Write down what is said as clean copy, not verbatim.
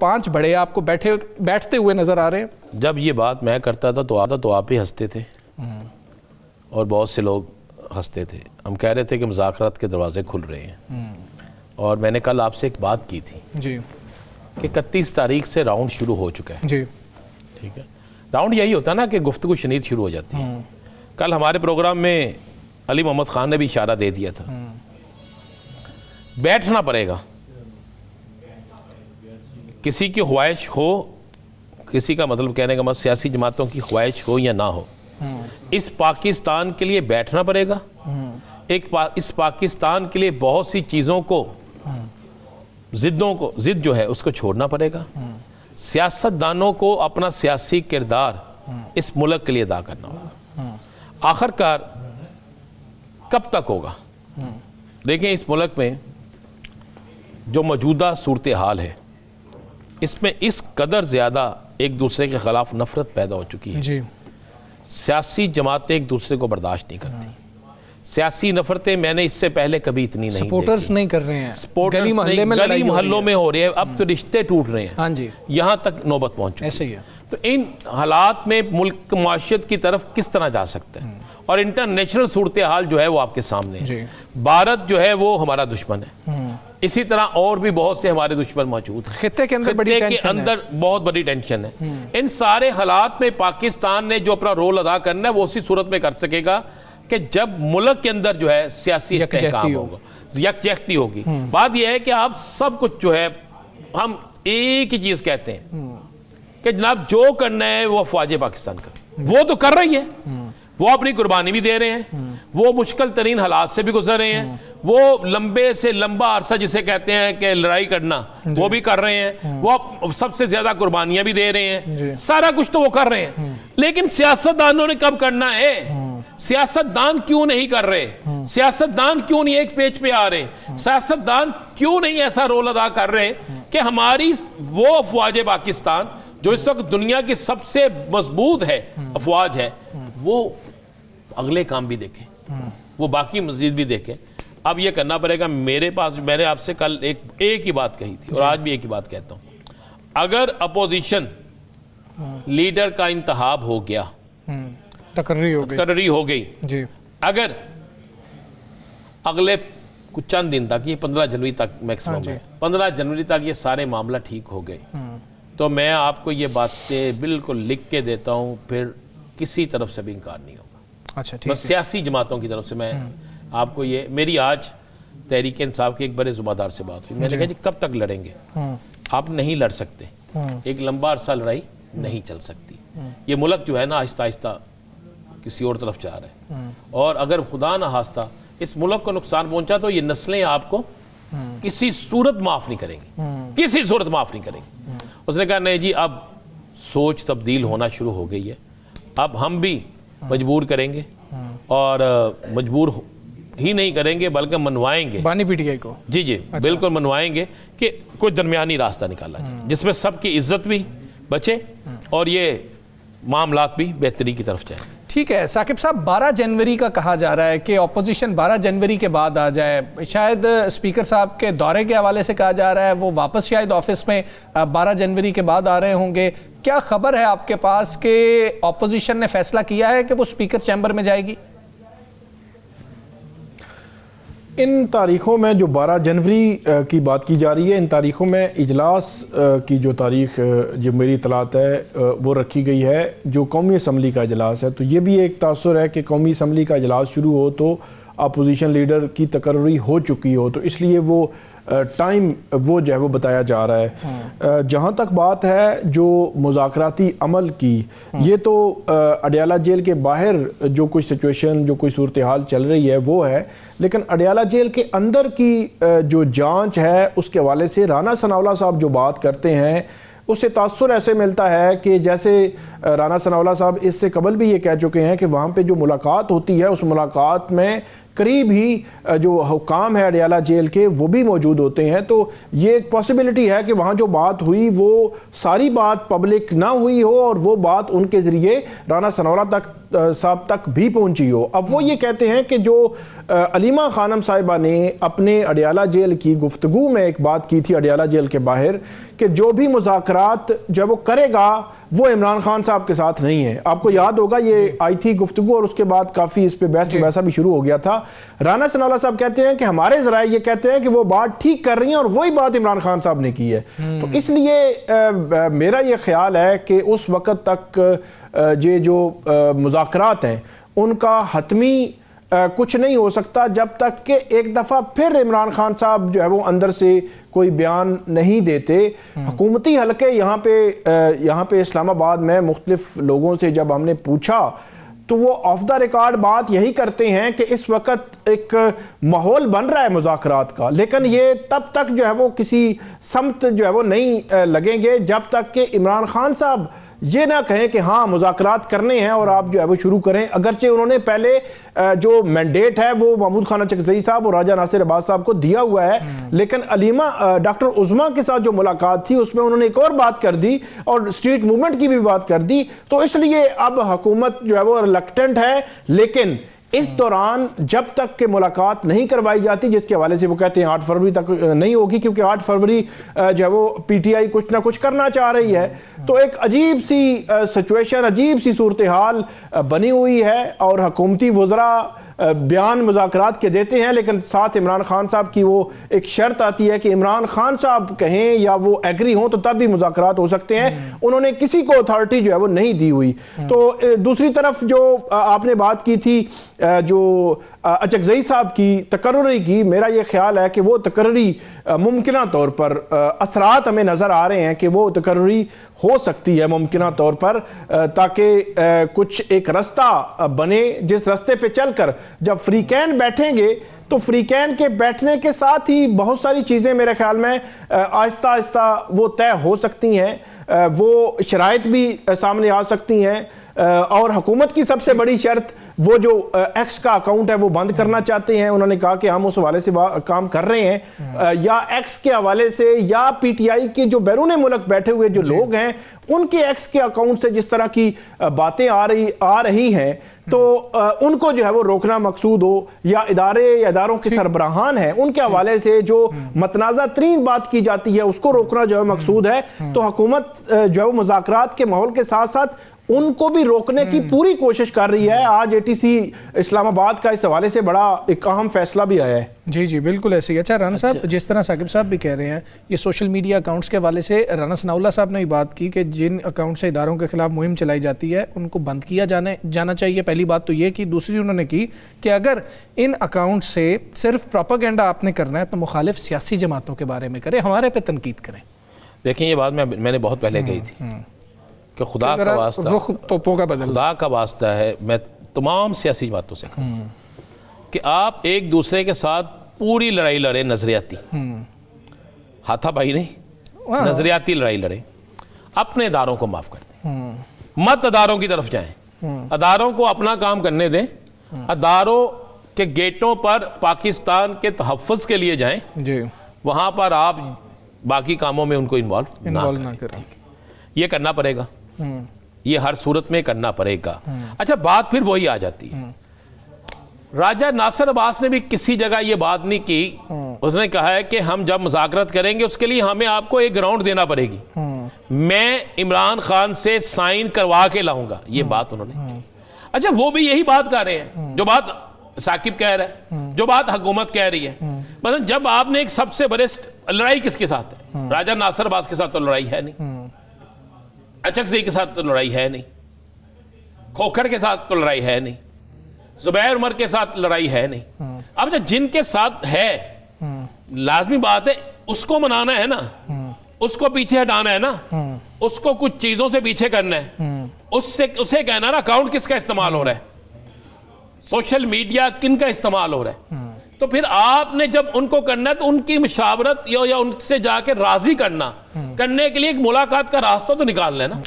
5 بڑے آپ کو بیٹھتے ہوئے نظر آ رہے ہیں؟ جب یہ بات میں کرتا تھا تو آپ ہی ہنستے تھے اور بہت سے لوگ ہنستے تھے. ہم کہہ رہے تھے کہ مذاکرات کے دروازے کھل رہے ہیں. اور میں نے کل آپ سے ایک بات کی تھی جی کہ 31 تاریخ سے راؤنڈ شروع ہو چکا ہے. جی ٹھیک ہے, راؤنڈ یہی ہوتا ہے نا کہ گفتگو شنید شروع ہو جاتی ہے. کل ہمارے پروگرام میں علی محمد خان نے بھی اشارہ دے دیا تھا, بیٹھنا پڑے گا. کسی کی خواہش ہو, کسی کا مطلب کہنے کا مطلب سیاسی جماعتوں کی خواہش ہو یا نہ ہو, اس پاکستان کے لیے بیٹھنا پڑے گا. اس پاکستان کے لیے بہت سی چیزوں کو, ضد جو ہے اس کو چھوڑنا پڑے گا. سیاست دانوں کو اپنا سیاسی کردار اس ملک کے لیے ادا کرنا ہوگا. آخر کار کب تک ہوگا؟ دیکھیں اس ملک میں جو موجودہ صورتحال ہے, اس میں اس قدر زیادہ ایک دوسرے کے خلاف نفرت پیدا ہو چکی ہے. جی سیاسی جماعتیں ایک دوسرے کو برداشت نہیں کرتی. سیاسی نفرتیں میں نے اس سے پہلے کبھی اتنی نہیں سپورٹرز نہیں کر رہے ہیں, گلی محلوں میں ہو رہے ہیں. اب تو رشتے ٹوٹ رہے ہیں. ہاں جی, یہاں تک نوبت پہنچ چکی ہے. ایسے ہی ہے. تو ان حالات میں ملک معاشیت کی طرف کس طرح جا سکتا ہے؟ اور انٹرنیشنل صورتحال جو ہے وہ آپ کے سامنے ہے. بھارت جو ہے وہ ہمارا دشمن ہے. اسی طرح اور بھی بہت سے ہمارے دشمن موجود ہیں. خطے کے اندر بہت بڑی ٹینشن ہے. ان سارے حالات میں پاکستان نے جو اپنا رول ادا کرنا ہے وہ اسی صورت میں کر سکے گا کہ جب ملک کے اندر جو ہے سیاسی استحکام ہوگا, یکجہتی ہوگی. بات یہ ہے کہ آپ سب کچھ جو ہے, ہم ایک ہی چیز کہتے ہیں کہ جناب جو کرنا ہے وہ افواج پاکستان کا, وہ تو کر رہی ہے. وہ اپنی قربانی بھی دے رہے ہیں, وہ مشکل ترین حالات سے بھی گزر رہے ہیں, وہ لمبے سے لمبا عرصہ جسے کہتے ہیں کہ لڑائی کرنا وہ بھی کر رہے ہیں, وہ سب سے زیادہ قربانیاں بھی دے رہے ہیں. سارا کچھ تو وہ کر رہے ہیں. لیکن سیاستدانوں نے کب کرنا ہے؟ سیاستدان کیوں نہیں کر رہے؟ سیاستدان کیوں نہیں ایک پیج پہ آ رہے؟ سیاستدان کیوں نہیں ایسا رول ادا کر رہے کہ ہماری وہ افواج پاکستان جو اس وقت دنیا کی سب سے مضبوط ہے افواج ہے, وہ اگلے کام بھی دیکھیں, وہ باقی مزید بھی دیکھیں. اب یہ کرنا پڑے گا. میرے پاس, میں نے آپ سے کل ایک ہی بات کہی تھی اور آج بھی ایک ہی بات کہتا ہوں. اگر اپوزیشن لیڈر کا انتخاب ہو گیا, تقرری ہو گئی, اگر اگلے کچھ چند دن تک, یہ 15 جنوری تک میکسیمم ہے, 15 جنوری تک یہ سارے معاملہ ٹھیک ہو گئے, تو میں آپ کو یہ باتیں بالکل لکھ کے دیتا ہوں, پھر کسی طرف سے بھی انکار نہیں ہوگا. بس سیاسی جماعتوں کی طرف سے میں آپ کو یہ, میری آج تحریک انصاف کے ایک بڑے ذمہ دار سے بات ہوئی. میں نے کہا جی کب تک لڑیں گے؟ آپ نہیں لڑ سکتے, ایک لمبا عرصہ لڑائی نہیں چل سکتی. یہ ملک جو ہے نا آہستہ آہستہ کسی اور طرف جا رہا ہے, اور اگر خدا نہ خواستہ اس ملک کو نقصان پہنچا تو یہ نسلیں آپ کو کسی صورت معاف نہیں کریں گی, کسی صورت معاف نہیں کریں گی. اس نے کہا نہیں جی اب سوچ تبدیل ہونا شروع ہو گئی ہے, اب ہم بھی مجبور کریں گے, اور مجبور ہی نہیں کریں گے بلکہ منوائیں گے بانی پی ٹی آئی کو. جی بالکل منوائیں گے کہ کوئی درمیانی راستہ نکالا جائے جس میں سب کی عزت بھی بچے اور یہ معاملات بھی بہتری کی طرف جائیں. ٹھیک ہے ثاقب صاحب, 12 جنوری کا کہا جا رہا ہے کہ اپوزیشن 12 جنوری کے بعد آ جائے. شاید اسپیکر صاحب کے دورے کے حوالے سے کہا جا رہا ہے وہ واپس شاید آفس میں 12 جنوری کے بعد آ رہے ہوں گے. کیا خبر ہے آپ کے پاس کہ اپوزیشن نے فیصلہ کیا ہے کہ وہ اسپیکر چیمبر میں جائے گی؟ ان تاریخوں میں جو 12 جنوری کی بات کی جا رہی ہے, ان تاریخوں میں اجلاس کی جو تاریخ جو میری اطلاعات ہے وہ رکھی گئی ہے, جو قومی اسمبلی کا اجلاس ہے. تو یہ بھی ایک تاثر ہے کہ قومی اسمبلی کا اجلاس شروع ہو تو اپوزیشن لیڈر کی تقرری ہو چکی ہو, تو اس لیے وہ ٹائم وہ جو ہے وہ بتایا جا رہا ہے. جہاں تک بات ہے جو مذاکراتی عمل کی, یہ تو اڈیالہ جیل کے باہر جو کچھ سچویشن, جو کوئی صورتحال چل رہی ہے وہ ہے, لیکن اڈیالہ جیل کے اندر کی جو جانچ ہے اس کے حوالے سے رانا ثناءاللہ صاحب جو بات کرتے ہیں اس سے تاثر ایسے ملتا ہے کہ جیسے رانا ثناءاللہ صاحب اس سے قبل بھی یہ کہہ چکے ہیں کہ وہاں پہ جو ملاقات ہوتی ہے اس ملاقات میں قریب ہی جو حکام ہے اڈیالہ جیل کے وہ بھی موجود ہوتے ہیں. تو یہ ایک پاسبلٹی ہے کہ وہاں جو بات ہوئی وہ ساری بات پبلک نہ ہوئی ہو اور وہ بات ان کے ذریعے رانا ثناءاللہ صاحب تک بھی پہنچی ہو. اب وہ یہ کہتے ہیں کہ جو علیمہ خانم صاحبہ نے اپنے اڈیالہ جیل کی گفتگو میں ایک بات کی تھی اڈیالہ جیل کے باہر کہ جو بھی مذاکرات جو وہ کرے گا وہ عمران خان صاحب کے ساتھ نہیں ہے. آپ کو یاد ہوگا یہ آئی تھی گفتگو اور اس کے بعد کافی اس پہ بحث ویسا بھی شروع ہو گیا تھا. رانا ثناءاللہ صاحب کہتے ہیں کہ ہمارے ذرائع یہ کہتے ہیں کہ وہ بات ٹھیک کر رہی ہیں اور وہی بات عمران خان صاحب نے کی ہے. تو اس لیے میرا یہ خیال ہے کہ اس وقت تک یہ جو مذاکرات ہیں ان کا حتمی کچھ نہیں ہو سکتا جب تک کہ ایک دفعہ پھر عمران خان صاحب جو ہے وہ اندر سے کوئی بیان نہیں دیتے. حکومتی حلقے یہاں پہ اسلام آباد میں مختلف لوگوں سے جب ہم نے پوچھا تو وہ آف دا ریکارڈ بات یہی کرتے ہیں کہ اس وقت ایک ماحول بن رہا ہے مذاکرات کا, لیکن یہ تب تک جو ہے وہ کسی سمت جو ہے وہ نہیں لگیں گے جب تک کہ عمران خان صاحب یہ نہ کہیں کہ ہاں مذاکرات کرنے ہیں اور آپ جو ہے وہ شروع کریں. اگرچہ انہوں نے پہلے جو مینڈیٹ ہے وہ محمود خان اچکزئی صاحب اور راجہ ناصر عباس صاحب کو دیا ہوا ہے, لیکن علیمہ ڈاکٹر عظمیٰ کے ساتھ جو ملاقات تھی اس میں انہوں نے ایک اور بات کر دی اور اسٹریٹ موومنٹ کی بھی بات کر دی. تو اس لیے اب حکومت جو ہے وہ ریلکٹنٹ ہے, لیکن اس دوران جب تک کہ ملاقات نہیں کروائی جاتی, جس کے حوالے سے وہ کہتے ہیں 8 فروری تک نہیں ہوگی کیونکہ 8 فروری جو ہے وہ پی ٹی آئی کچھ نہ کچھ کرنا چاہ رہی ہے. تو ایک عجیب سی سچویشن, عجیب سی صورتحال بنی ہوئی ہے اور حکومتی وزراء بیان مذاکرات کے دیتے ہیں, لیکن ساتھ عمران خان صاحب کی وہ ایک شرط آتی ہے کہ عمران خان صاحب کہیں یا وہ ایگری ہوں تو تب بھی مذاکرات ہو سکتے ہیں. انہوں نے کسی کو اتھارٹی جو ہے وہ نہیں دی ہوئی. تو دوسری طرف جو آپ نے بات کی تھی جو اچکزئی صاحب کی تقرری کی, میرا یہ خیال ہے کہ وہ تقرری ممکنہ طور پر اثرات ہمیں نظر آ رہے ہیں کہ وہ تقرری ہو سکتی ہے ممکنہ طور پر, تاکہ کچھ ایک رستہ بنے جس رستے پہ چل کر جب فریقین بیٹھیں گے تو فریقین کے بیٹھنے کے ساتھ ہی بہت ساری چیزیں میرے خیال میں آہستہ آہستہ وہ طے ہو سکتی ہیں, وہ شرائط بھی سامنے آ سکتی ہیں. اور حکومت کی سب سے بڑی شرط وہ جو ایکس کا اکاؤنٹ ہے وہ بند کرنا چاہتے ہیں. انہوں نے کہا کہ ہم اس حوالے سے کام کر رہے ہیں, یا ایکس کے حوالے سے یا پی ٹی آئی کے جو بیرون ملک بیٹھے ہوئے جو لوگ ہیں ان کے ایکس کے اکاؤنٹ سے جس طرح کی باتیں آ رہی ہیں تو ان کو جو ہے وہ روکنا مقصود ہو, یا اداروں کے سربراہان ہیں ان کے حوالے سے جو متنازع ترین بات کی جاتی ہے اس کو روکنا جو ہے مقصود ہے. تو حکومت جو ہے وہ مذاکرات کے ماحول کے ساتھ ساتھ ان کو بھی روکنے کی پوری کوشش کر رہی ہے. آج اے ٹی سی اسلام آباد کا اس حوالے سے بڑا ایک اہم فیصلہ بھی آیا ہے. جی بالکل ایسے ہی. اچھا رانا صاحب, جس طرح ثاقب صاحب بھی کہہ رہے ہیں یہ سوشل میڈیا اکاؤنٹس کے حوالے سے رانا ثناءاللہ صاحب نے بات کی کہ جن اکاؤنٹ سے اداروں کے خلاف مہم چلائی جاتی ہے ان کو بند کیا جانا چاہیے. پہلی بات تو یہ کہ دوسری انہوں نے کی کہ اگر ان اکاؤنٹ سے صرف پروپیگنڈا آپ نے کرنا ہے تو مخالف سیاسی جماعتوں کے بارے میں کریں, ہمارے پہ تنقید کریں. دیکھیں یہ بات میں نے بہت پہلے کہی تھی کہ خدا کا واسطہ ہے, میں تمام سیاسی باتوں سے کہوں کہ آپ ایک دوسرے کے ساتھ پوری لڑائی لڑیں, نظریاتی, ہاتھا پائی نہیں, نظریاتی لڑائی لڑیں, اپنے اداروں کو معاف کر دیں, مت اداروں کی طرف جائیں, اداروں کو اپنا کام کرنے دیں, اداروں کے گیٹوں پر پاکستان کے تحفظ کے لیے جائیں, وہاں پر آپ باقی کاموں میں ان کو انوالو نہ کریں. یہ کرنا پڑے گا, یہ ہر صورت میں کرنا پڑے گا. اچھا بات پھر وہی آ جاتی ہے, راجہ ناصر عباس نے بھی کسی جگہ یہ بات نہیں کی. اس نے کہا ہے کہ ہم جب مذاکرات کریں گے اس کے لیے ہمیں آپ کو ایک گراؤنڈ دینا پڑے گی, میں عمران خان سے سائن کروا کے لاؤں گا. یہ بات انہوں نے کی. اچھا وہ بھی یہی بات کر رہے ہیں جو بات ثاقب کہہ رہا ہے, جو بات حکومت کہہ رہی ہے. مثلا جب آپ نے ایک سب سے بڑے لڑائی کس کے ساتھ ہے, راجہ ناصر عباس کے ساتھ تو لڑائی ہے نہیں, اچکزئی کے ساتھ تو لڑائی ہے نہیں, کھوکھر کے ساتھ تو لڑائی ہے نہیں, زبیر عمر کے ساتھ لڑائی ہے نہیں. اب جن کے ساتھ ہے لازمی بات ہے اس کو منانا ہے نا, اس کو پیچھے ہٹانا ہے نا, اس کو کچھ چیزوں سے پیچھے کرنا ہے, اسے کہنا نا اکاؤنٹ کس کا استعمال ہو رہا ہے, سوشل میڈیا کن کا استعمال ہو رہا ہے. تو پھر آپ نے جب ان کو کرنا ہے تو ان کی مشاورت یا ان سے جا کے راضی کرنے کے لیے ایک ملاقات کا راستہ تو نکالنا ہے نا.